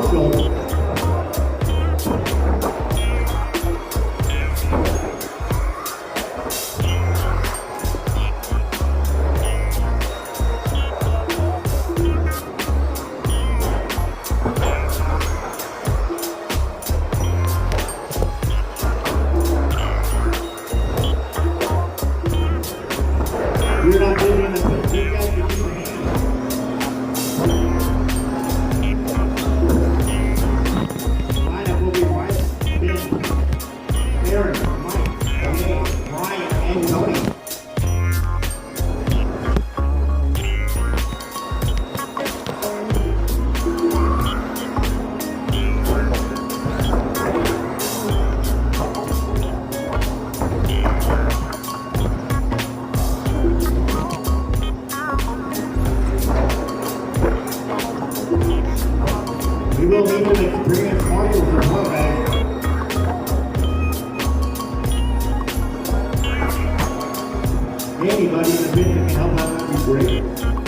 Marshall. You're not getting the put you guys can do the hand. Lineup will be Bryce, Ben, Aaron, Mike, Jay, Brian, and Tony. We will need an experienced marshal for one bag. Anybody in the business can help out, that'd be great.